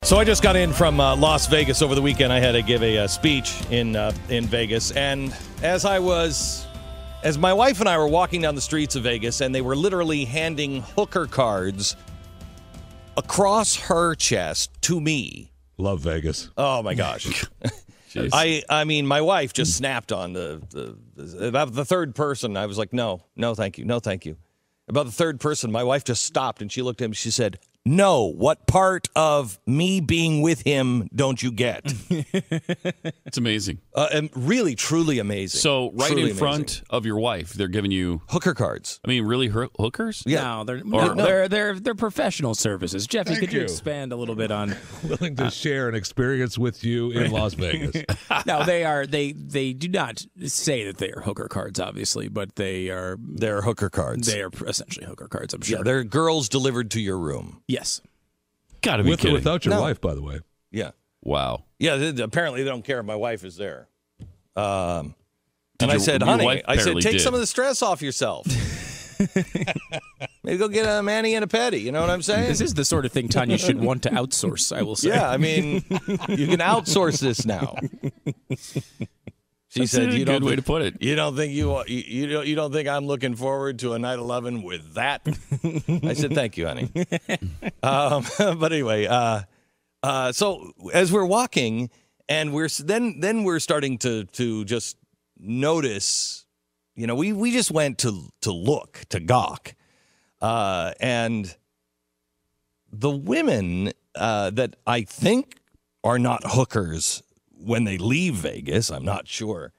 So I just got in from Las Vegas over the weekend. I had to give a speech in Vegas, and as my wife and I were walking down the streets of Vegas, and they were literally handing hooker cards across her chest to me. Love Vegas. Oh my gosh! I mean, my wife just snapped on about the third person. I was like, no, thank you, no, thank you. About the third person, my wife just stopped and she looked at me. She said, "No, what part of me being with him don't you get?" It's amazing. And really, truly amazing. So right truly in front of your wife, they're giving you hooker cards. I mean, really hookers? Yeah. No, they're professional services. Jeffy, could you expand a little bit on willing to share an experience with you in Las Vegas? No, they do not say that they are hooker cards, obviously, but they're hooker cards. They are essentially hooker cards, I'm sure. Yeah, they're girls delivered to your room. Yes. Gotta be kidding. Without your wife, by the way. Yeah. Wow. Yeah, apparently they don't care if my wife is there. And I said, honey, take some of the stress off yourself. Maybe go get a mani and a pedi. You know what I'm saying? This is the sort of thing Tanya should want to outsource, I will say. Yeah, I mean, you can outsource this now. She said, "You good way to put it. You don't think you don't think I'm looking forward to a night 11 with that?" I said, "Thank you, honey." But anyway, so as we're walking, and we're starting to just notice, you know, we just went to gawk, and the women that I think are not hookers when they leave Vegas, I'm not sure,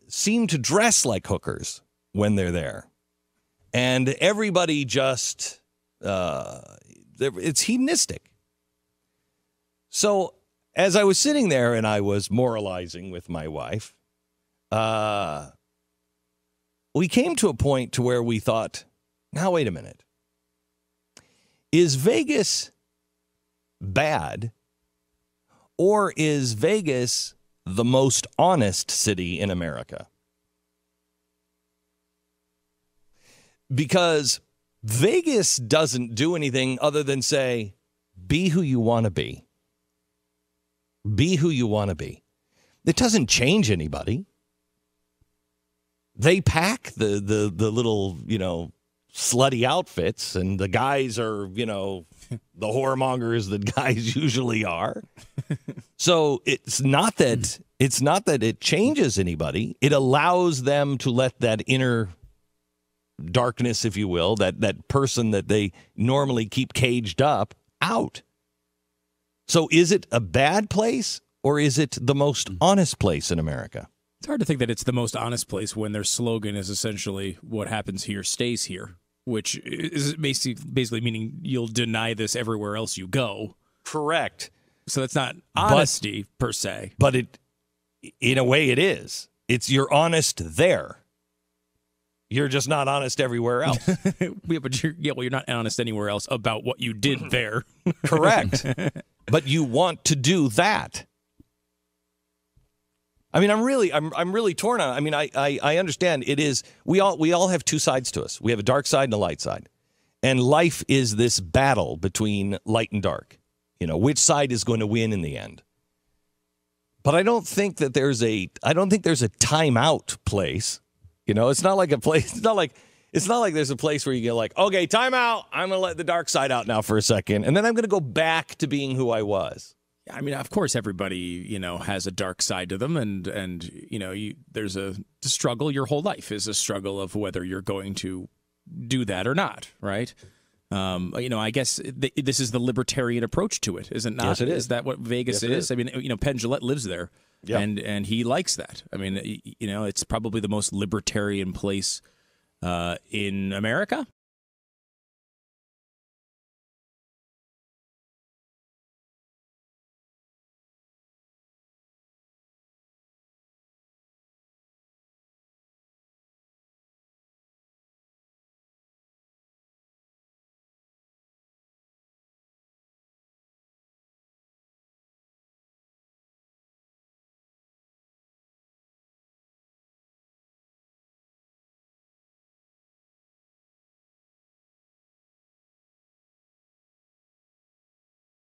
seem to dress like hookers when they're there. And everybody just, it's hedonistic. So as I was sitting there and I was moralizing with my wife, we came to a point to where we thought, now wait a minute. Is Vegas bad? Or is Vegas the most honest city in America? Because Vegas doesn't do anything other than say, be who you want to be. Be who you want to be. It doesn't change anybody. They pack the little, you know, slutty outfits, and the guys are, you know, the whoremongers that guys usually are. So it's not that it changes anybody. It allows them to let that inner darkness, if you will, that person that they normally keep caged up, out. So is it a bad place, or is it the most honest place in America? It's hard to think that it's the most honest place when their slogan is essentially what happens here stays here, which is basically meaning you'll deny this everywhere else you go. Correct. So that's not honesty per se. But in a way it is. You're honest there. You're just not honest everywhere else. Yeah, but you're not honest anywhere else about what you did there. Correct. But you want to do that. I mean, I'm really torn on it. I mean, I understand it is. We all have two sides to us. We have a dark side and a light side, and life is this battle between light and dark. You know, which side is going to win in the end? But I don't think that there's a timeout place. You know, it's not like a place. It's not like there's a place where you get like, okay, time out. I'm going to let the dark side out now for a second, and then I'm going to go back to being who I was. I mean, of course, everybody, you know, has a dark side to them, and you know, there's a struggle. Your whole life is a struggle of whether you're going to do that or not, right? You know, I guess this is the libertarian approach to it, is it not? Yes, it is. Is that what Vegas is? I mean, you know, Penn Jillette lives there, yeah. and he likes that. I mean, you know, it's probably the most libertarian place in America.